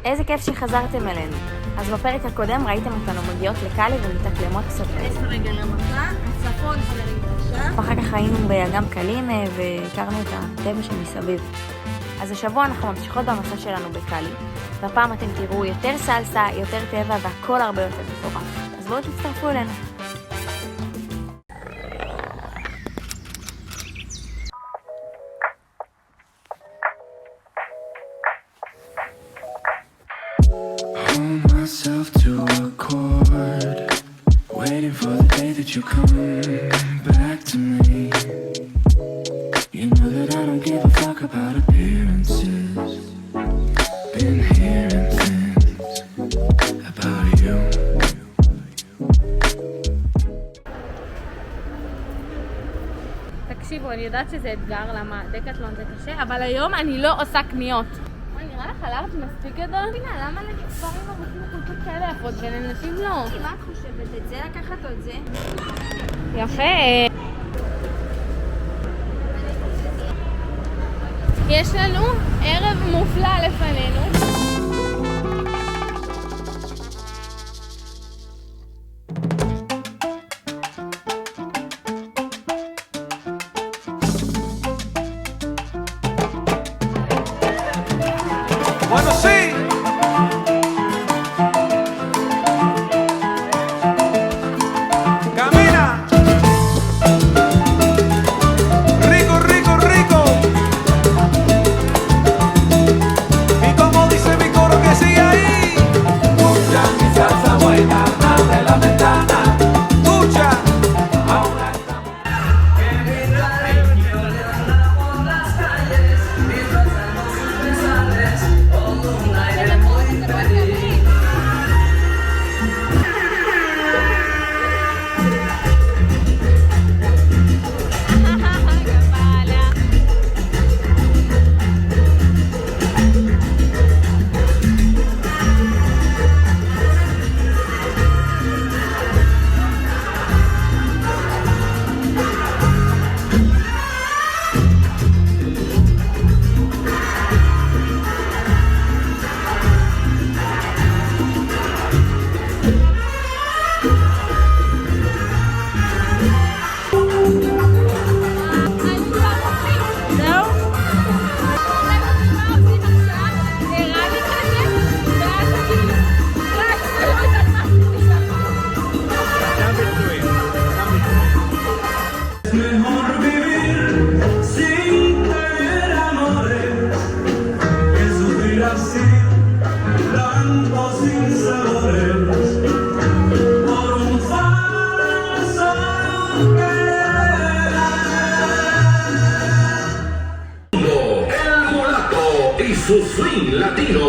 איזה כיף שחזרתם אלינו. אז בפרק הקודם ראיתם אותנו מגיעות לקאלי ומתאקלמות קצת. 10 רגע למכה, הצפון חברים עכשיו. ואחר כך היינו באגם קלים והכרנו את הטבע שמסביב. אז השבוע אנחנו ממשיכות במסע שלנו בקאלי, והפעם אתם תראו יותר סלסה, יותר טבע והכל הרבה יותר מטורף. אז בואו תצטרפו אלינו. Myself to a chord, waiting for the day that you come back to me. You know that I don't give a fuck about appearances. Been hearing things about you. תקשיבו, אני יודעת שזה אתגר, למה דקטלון זה קשה, אבל היום אני לא עושה קניות. נראה לך לארץ מספיק גדול? בינה, למה לגברים רוצים חולצות כאלה יפות ולנשים לא? מה את חושבת? את זה לקחת או את זה? יפה. יש לנו ערב מופלא לפנינו. Bueno, sí. Camina. Rico, rico, rico. Y como dice mi coro que sigue ahí. Escucha mi salsa buena, abre la ventana. Escucha. Ahora estamos. Su swing latino.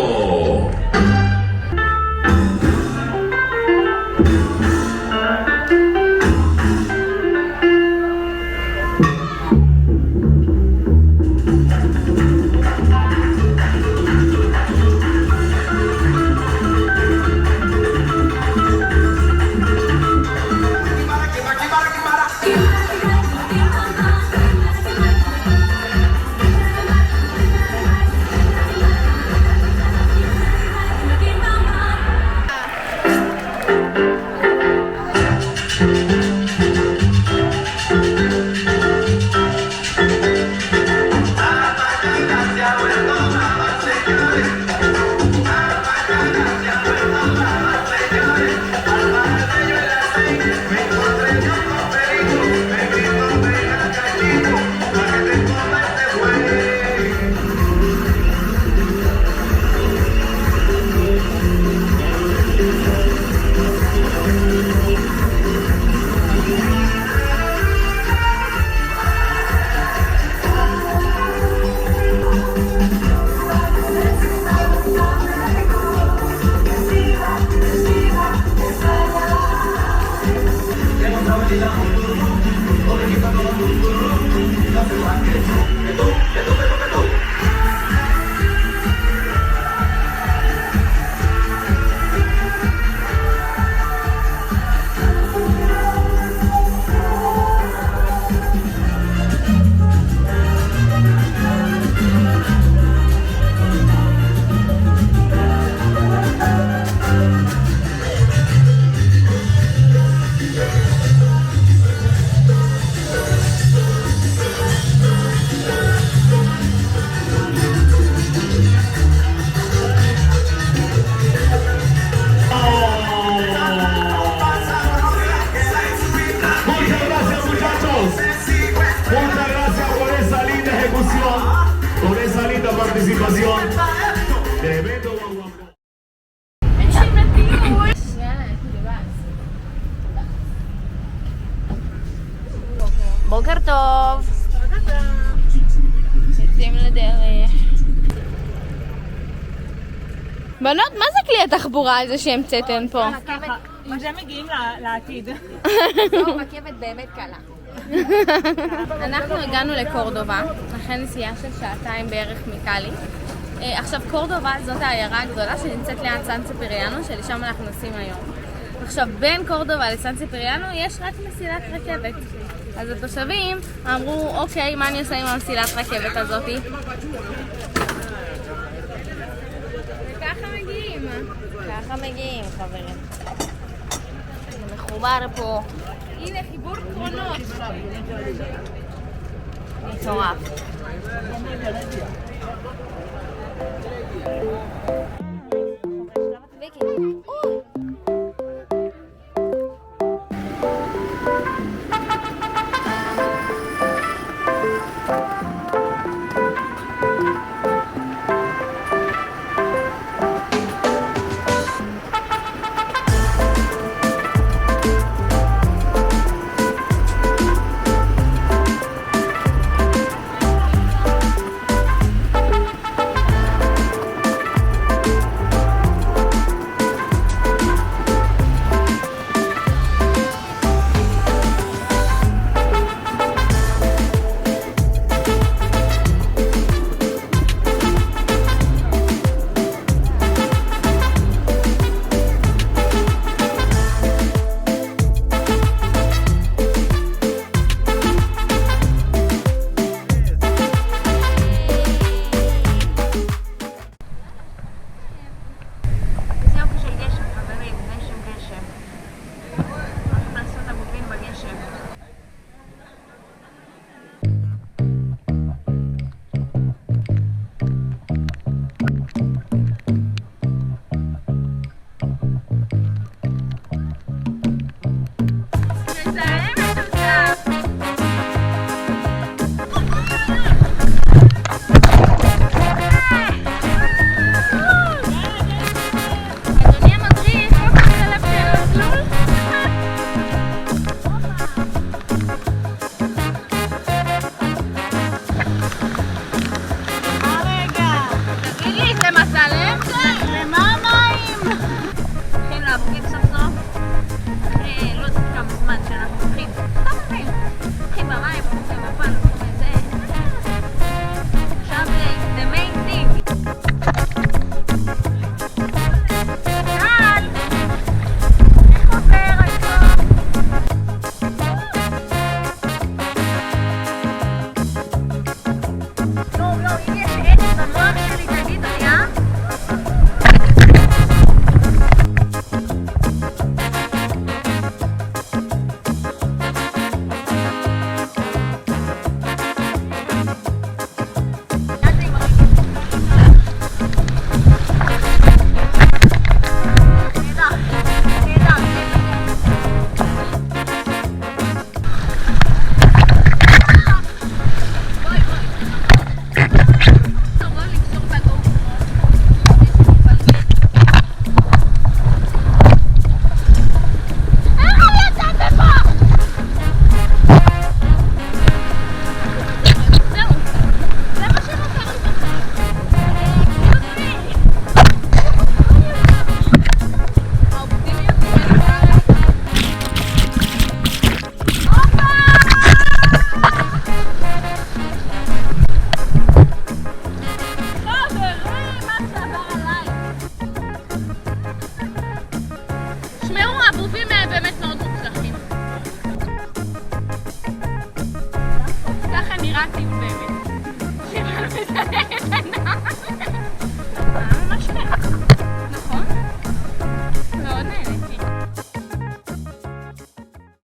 בוקר טוב. יוצאים לדרך. בנות, מה זה כלי התחבורה הזה שהמצאתם פה? עם זה מגיעים לעתיד. זו רכבת באמת קלה. אנחנו הגענו לקורדובה, אחרי נסיעה של שעתיים בערך מקאלי. עכשיו קורדובה זאת העיירה הגדולה שנמצאת ליד סן ציפריאנו, שלשם אנחנו נוסעים היום. עכשיו בין קורדובה לסן ציפריאנו יש רק מסילת רכבת. אז התושבים אמרו, אוקיי, מה אני עושה עם המסילת רכבת הזאתי? וככה מגיעים. ככה מגיעים, חברים. זה מחובר פה. הנה חיבור קרונות. מטורף. ויקי.